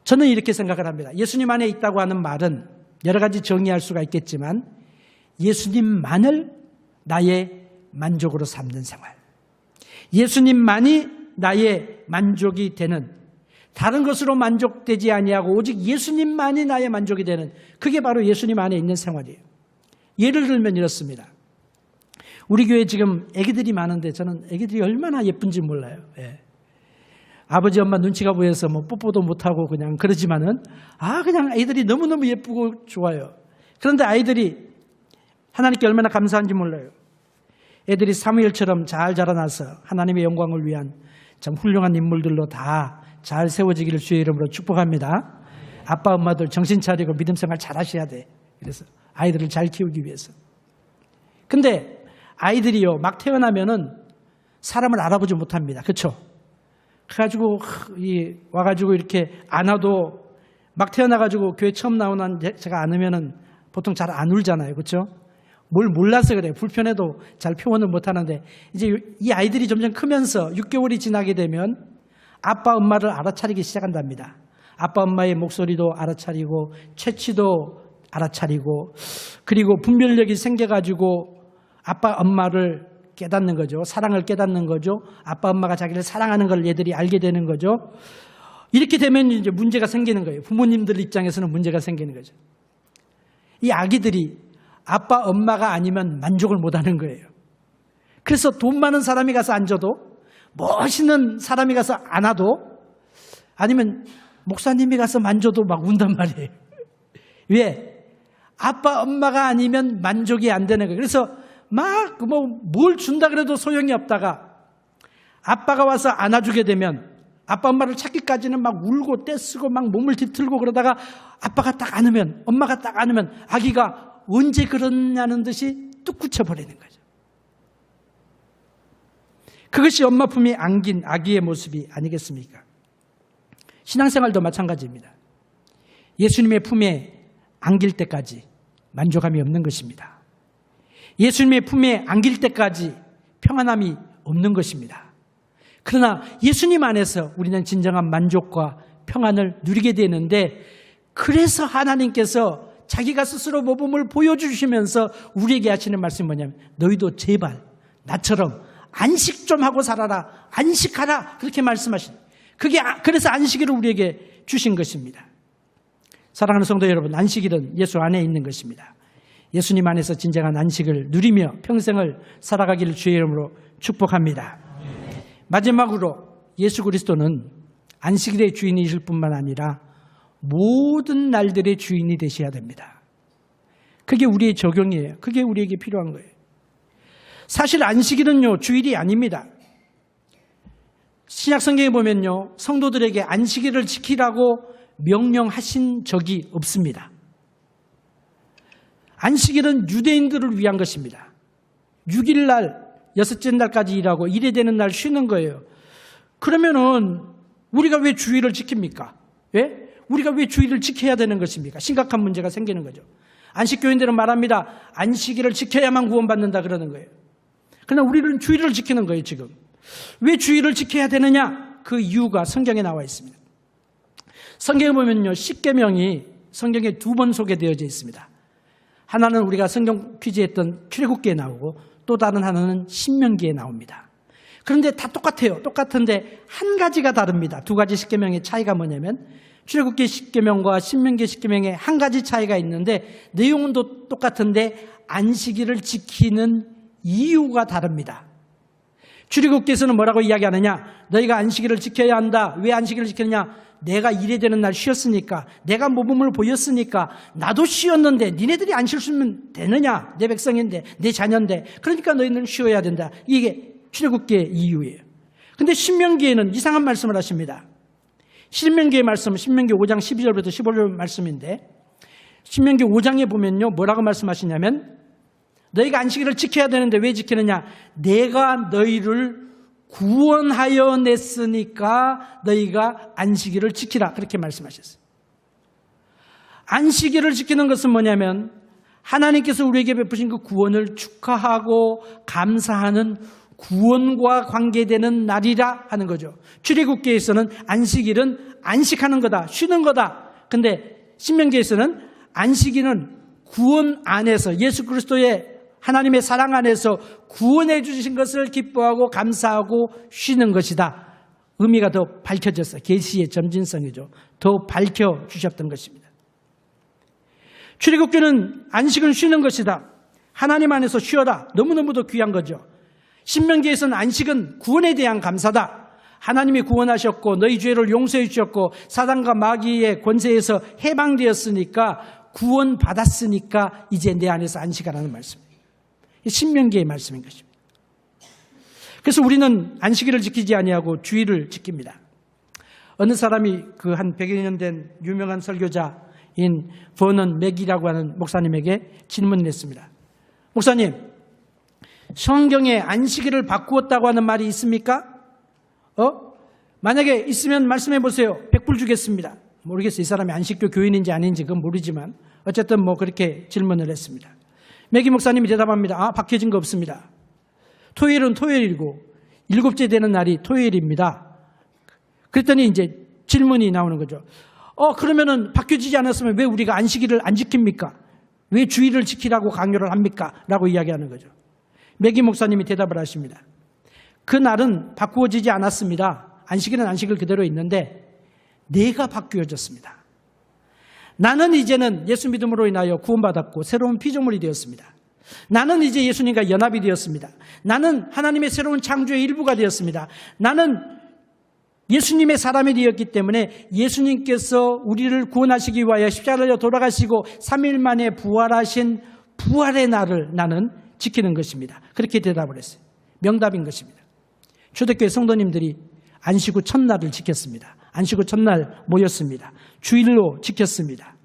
저는 이렇게 생각을 합니다. 예수님 안에 있다고 하는 말은 여러 가지 정의할 수가 있겠지만 예수님만을 나의 만족으로 삼는 생활, 예수님만이 나의 만족이 되는, 다른 것으로 만족되지 아니하고 오직 예수님만이 나의 만족이 되는, 그게 바로 예수님 안에 있는 생활이에요. 예를 들면 이렇습니다. 우리 교회 지금 아기들이 많은데 저는 아기들이 얼마나 예쁜지 몰라요. 예. 아버지 엄마 눈치가 보여서 뭐 뽀뽀도 못하고 그냥 그러지만은 그냥 아이들이 너무너무 예쁘고 좋아요. 그런데 아이들이 하나님께 얼마나 감사한지 몰라요. 애들이 사무엘처럼 잘 자라나서 하나님의 영광을 위한 참 훌륭한 인물들로 다 잘 세워지기를 주의 이름으로 축복합니다. 아빠 엄마들 정신 차리고 믿음 생활 잘 하셔야 돼. 그래서 아이들을 잘 키우기 위해서. 근데 아이들이요 막 태어나면은 사람을 알아보지 못합니다. 그렇죠? 그래가지고 와가지고 이렇게 안아도 막 태어나가지고 교회 처음 나오는 제가 안으면은 보통 잘 안 울잖아요. 그렇죠? 뭘 몰라서 그래요. 불편해도 잘 표현을 못하는데 이제 이 아이들이 점점 크면서 6개월이 지나게 되면 아빠 엄마를 알아차리기 시작한답니다. 아빠 엄마의 목소리도 알아차리고 체취도 알아차리고 그리고 분별력이 생겨가지고 아빠 엄마를 깨닫는 거죠. 사랑을 깨닫는 거죠. 아빠 엄마가 자기를 사랑하는 걸 얘들이 알게 되는 거죠. 이렇게 되면 이제 문제가 생기는 거예요. 부모님들 입장에서는 문제가 생기는 거죠. 이 아기들이 아빠 엄마가 아니면 만족을 못하는 거예요. 그래서 돈 많은 사람이 가서 앉아도, 멋있는 사람이 가서 안아도, 아니면 목사님이 가서 만져도 막 운단 말이에요. 왜? 아빠 엄마가 아니면 만족이 안 되는 거예요. 그래서 막 뭘 준다 그래도 소용이 없다가 아빠가 와서 안아주게 되면 아빠 엄마를 찾기까지는 막 울고 떼쓰고 막 몸을 뒤틀고 그러다가 아빠가 딱 안으면, 엄마가 딱 안으면 아기가 언제 그러냐는 듯이 뚝 굳혀버리는 거죠. 그것이 엄마 품에 안긴 아기의 모습이 아니겠습니까? 신앙생활도 마찬가지입니다. 예수님의 품에 안길 때까지 만족함이 없는 것입니다. 예수님의 품에 안길 때까지 평안함이 없는 것입니다. 그러나 예수님 안에서 우리는 진정한 만족과 평안을 누리게 되는데, 그래서 하나님께서 자기가 스스로 모범을 보여주시면서 우리에게 하시는 말씀이 뭐냐면, 너희도 제발 나처럼 안식 좀 하고 살아라, 안식하라, 그렇게 말씀하신, 그래서 안식일을 우리에게 주신 것입니다. 사랑하는 성도 여러분, 안식일은 예수 안에 있는 것입니다. 예수님 안에서 진정한 안식을 누리며 평생을 살아가기를 주의 이름으로 축복합니다. 마지막으로 예수 그리스도는 안식일의 주인이실 뿐만 아니라 모든 날들의 주인이 되셔야 됩니다. 그게 우리의 적용이에요. 그게 우리에게 필요한 거예요. 사실 안식일은요, 주일이 아닙니다. 신약 성경에 보면요, 성도들에게 안식일을 지키라고 명령하신 적이 없습니다. 안식일은 유대인들을 위한 것입니다. 6일날, 6째 날까지 일하고 1회 되는 날 쉬는 거예요. 그러면은 우리가 왜 주일을 지킵니까? 왜? 우리가 왜 주일을 지켜야 되는 것입니까? 심각한 문제가 생기는 거죠. 안식교인들은 말합니다. 안식일을 지켜야만 구원받는다 그러는 거예요. 그러나 우리는 주일을 지키는 거예요, 지금. 왜 주일을 지켜야 되느냐? 그 이유가 성경에 나와 있습니다. 성경에 보면요, 10계명이 성경에 2번 소개되어져 있습니다. 하나는 우리가 성경 퀴즈했던 출애굽기에 나오고 또 다른 하나는 신명기에 나옵니다. 그런데 다 똑같아요. 똑같은데 한 가지가 다릅니다. 2가지 10계명의 차이가 뭐냐면 출애굽기 10계명과 신명기 10계명에 한 가지 차이가 있는데 내용은 또 똑같은데 안식일을 지키는 이유가 다릅니다. 출애굽기에서는 뭐라고 이야기하느냐? 너희가 안식일을 지켜야 한다. 왜 안식일을 지키느냐? 내가 일해야 되는 날 쉬었으니까, 내가 모범을 보였으니까, 나도 쉬었는데 니네들이 안 쉬었으면 되느냐? 내 백성인데, 내 자녀인데, 그러니까 너희는 쉬어야 된다. 이게 출애굽기의 이유예요. 근데 신명기에는 이상한 말씀을 하십니다. 신명기의 말씀은 신명기 5장 12절부터 15절 말씀인데, 신명기 5장에 보면요, 뭐라고 말씀하시냐면, 너희가 안식일을 지켜야 되는데 왜 지키느냐? 내가 너희를 구원하여 냈으니까 너희가 안식일을 지키라, 그렇게 말씀하셨어요. 안식일을 지키는 것은 뭐냐면 하나님께서 우리에게 베푸신 그 구원을 축하하고 감사하는 구원과 관계되는 날이라 하는 거죠. 출애굽기에서는 안식일은 안식하는 거다, 쉬는 거다. 근데 신명기에서는 안식일은 구원 안에서, 예수 그리스도의 하나님의 사랑 안에서 구원해 주신 것을 기뻐하고 감사하고 쉬는 것이다. 의미가 더 밝혀졌어요. 계시의 점진성이죠. 더 밝혀주셨던 것입니다. 출애굽기는 안식은 쉬는 것이다. 하나님 안에서 쉬어라. 너무너무도 귀한 거죠. 신명기에서는 안식은 구원에 대한 감사다. 하나님이 구원하셨고 너희 죄를 용서해 주셨고 사단과 마귀의 권세에서 해방되었으니까, 구원받았으니까 이제 내 안에서 안식하라는 말씀입니다. 신명기의 말씀인 것입니다. 그래서 우리는 안식일을 지키지 아니하고 주일을 지킵니다. 어느 사람이 그 한 100여 년 된 유명한 설교자인 버넌 맥이라고 하는 목사님에게 질문을 했습니다. 목사님, 성경에 안식일을 바꾸었다고 하는 말이 있습니까? 만약에 있으면 말씀해 보세요. 100불 주겠습니다. 모르겠어요. 이 사람이 안식교 교인인지 아닌지 그건 모르지만 어쨌든 그렇게 질문을 했습니다. 맥이 목사님이 대답합니다. 바뀌어진 거 없습니다. 토요일은 토요일이고 7째 되는 날이 토요일입니다. 그랬더니 이제 질문이 나오는 거죠. 그러면은 바뀌어지지 않았으면 왜 우리가 안식일을 안 지킵니까? 왜 주일을 지키라고 강요를 합니까? 라고 이야기하는 거죠. 매기 목사님이 대답을 하십니다. 그 날은 바꾸어지지 않았습니다. 안식일은 안식일 그대로 있는데 내가 바뀌어졌습니다. 나는 이제는 예수 믿음으로 인하여 구원받았고 새로운 피조물이 되었습니다. 나는 이제 예수님과 연합이 되었습니다. 나는 하나님의 새로운 창조의 일부가 되었습니다. 나는 예수님의 사람이 되었기 때문에 예수님께서 우리를 구원하시기 위하여 십자가로 돌아가시고 3일 만에 부활하신 부활의 날을 나는 지키는 것입니다. 그렇게 대답을 했어요. 명답인 것입니다. 초대교회 성도님들이 안식 후 첫날을 지켰습니다. 안식 후 첫날 모였습니다. 주일로 지켰습니다.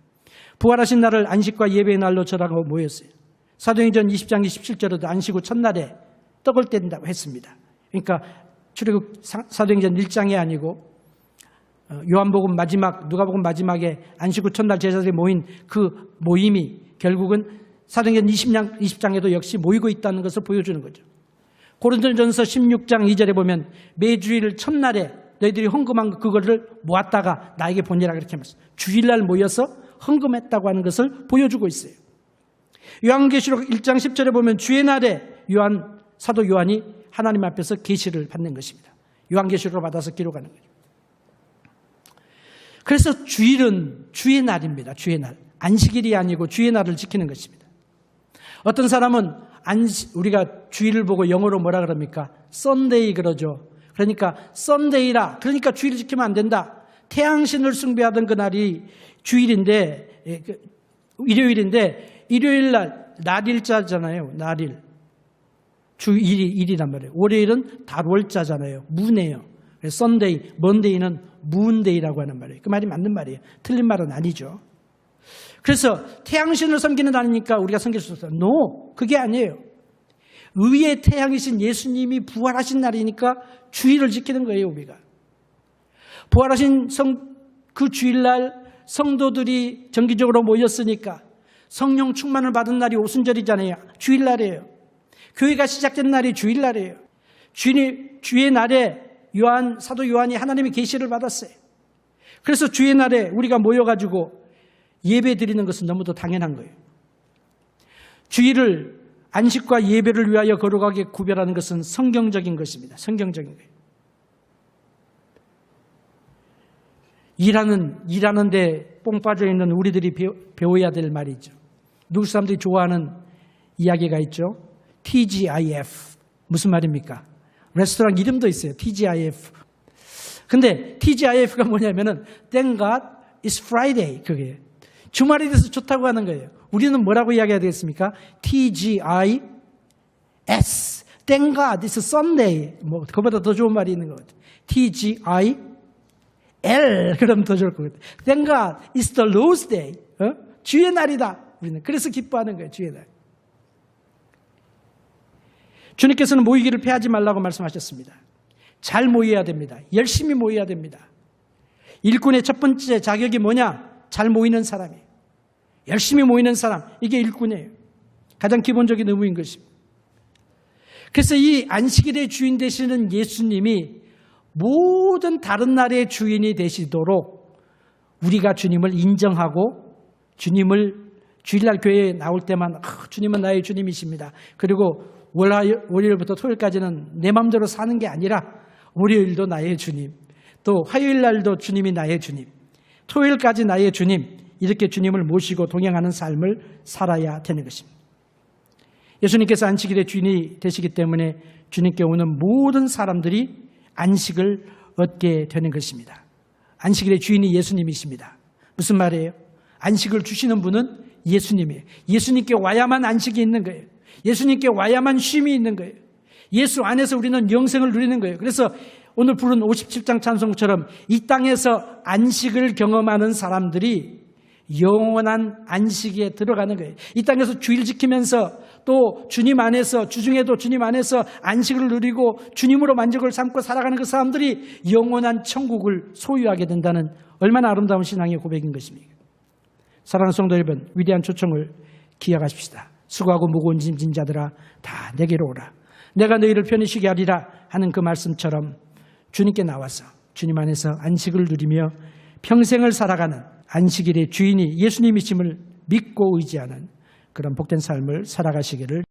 부활하신 날을 안식과 예배의 날로 정하고 모였어요. 사도행전 20장 27절에도 안식 후 첫날에 떡을 뗀다고 했습니다. 그러니까 출애굽 사도행전 1장이 아니고 요한복음 마지막, 누가복음 마지막에 안식 후 첫날 제자들이 모인 그 모임이 결국은 사도행전 20장에도 역시 모이고 있다는 것을 보여주는 거죠. 고린도전서 16장 2절에 보면 매주일 첫날에 너희들이 헌금한 그거를 모았다가 나에게 보내라 그렇게 말했어요. 주일날 모여서 헌금했다고 하는 것을 보여주고 있어요. 요한계시록 1장 10절에 보면 주의 날에 사도 요한이 하나님 앞에서 계시를 받는 것입니다. 요한계시록을 받아서 기록하는 거죠. 그래서 주일은 주의 날입니다. 주의 날. 안식일이 아니고 주의 날을 지키는 것입니다. 어떤 사람은 우리가 주일을 보고 영어로 뭐라 그럽니까? 썬데이 그러죠. 그러니까 썬데이라, 그러니까 주일을 지키면 안 된다. 태양신을 숭배하던 그날이 주일인데, 일요일인데 일요일 날 날일자잖아요. 날일. 일이란 말이에요. 월요일은 달월자잖아요. 문이에요. 썬데이, 먼데이는 문데이라고 하는 말이에요. 그 말이 맞는 말이에요. 틀린 말은 아니죠. 그래서 태양신을 섬기는 날이니까 우리가 섬길 수 없어요. No, 그게 아니에요. 의의 태양이신 예수님이 부활하신 날이니까 주일을 지키는 거예요, 우리가. 부활하신 그 주일날 성도들이 정기적으로 모였으니까 성령 충만을 받은 날이 오순절이잖아요. 주일날이에요. 교회가 시작된 날이 주일날이에요. 주의 날에 사도 요한이 하나님의 계시를 받았어요. 그래서 주의 날에 우리가 모여가지고 예배 드리는 것은 너무도 당연한 거예요. 주일을 안식과 예배를 위하여 거룩하게 구별하는 것은 성경적인 것입니다. 성경적인 거예요. 일하는데 뽕 빠져 있는 우리들이 배워야 될 말이죠. 미국 사람들이 좋아하는 이야기가 있죠. TGIF. 무슨 말입니까? 레스토랑 이름도 있어요. TGIF. 근데 TGIF가 뭐냐면은 Thank God it's Friday. 그게 주말이 돼서 좋다고 하는 거예요. 우리는 뭐라고 이야기해야 되겠습니까? TGIS. Thank God it's Sunday. 그거보다 더 좋은 말이 있는 것 같아요. TGIL. 그러면 더 좋을 것 같아요. Thank God it's the Lord's Day. 주의 날이다. 우리는 그래서 기뻐하는 거예요. 주의 날. 주님께서는 모이기를 패하지 말라고 말씀하셨습니다. 잘 모여야 됩니다. 열심히 모여야 됩니다. 일꾼의 첫 번째 자격이 뭐냐? 잘 모이는 사람이에요. 열심히 모이는 사람, 이게 일꾼이에요. 가장 기본적인 의무인 것입니다. 그래서 이 안식일의 주인 되시는 예수님이 모든 다른 날의 주인이 되시도록 우리가 주님을 인정하고 주님을 주일날 교회에 나올 때만 주님은 나의 주님이십니다. 그리고 월요일부터 토요일까지는 내 마음대로 사는 게 아니라 월요일도 나의 주님, 또 화요일 날도 주님이 나의 주님, 토요일까지 나의 주님, 이렇게 주님을 모시고 동행하는 삶을 살아야 되는 것입니다. 예수님께서 안식일의 주인이 되시기 때문에 주님께 오는 모든 사람들이 안식을 얻게 되는 것입니다. 안식일의 주인이 예수님이십니다. 무슨 말이에요? 안식을 주시는 분은 예수님이에요. 예수님께 와야만 안식이 있는 거예요. 예수님께 와야만 쉼이 있는 거예요. 예수 안에서 우리는 영생을 누리는 거예요. 그래서 오늘 부른 57장 찬송처럼 이 땅에서 안식을 경험하는 사람들이 영원한 안식에 들어가는 거예요. 이 땅에서 주일 지키면서 또 주님 안에서, 주중에도 주님 안에서 안식을 누리고 주님으로 만족을 삼고 살아가는 그 사람들이 영원한 천국을 소유하게 된다는 얼마나 아름다운 신앙의 고백인 것입니까? 사랑하는 성도 여러분, 위대한 초청을 기억하십시다. 수고하고 무거운 짐진 자들아 다 내게로 오라. 내가 너희를 편히 쉬게 하리라 하는 그 말씀처럼 주님께 나와서 주님 안에서 안식을 누리며 평생을 살아가는 안식일의 주인이 예수님이심을 믿고 의지하는 그런 복된 삶을 살아가시기를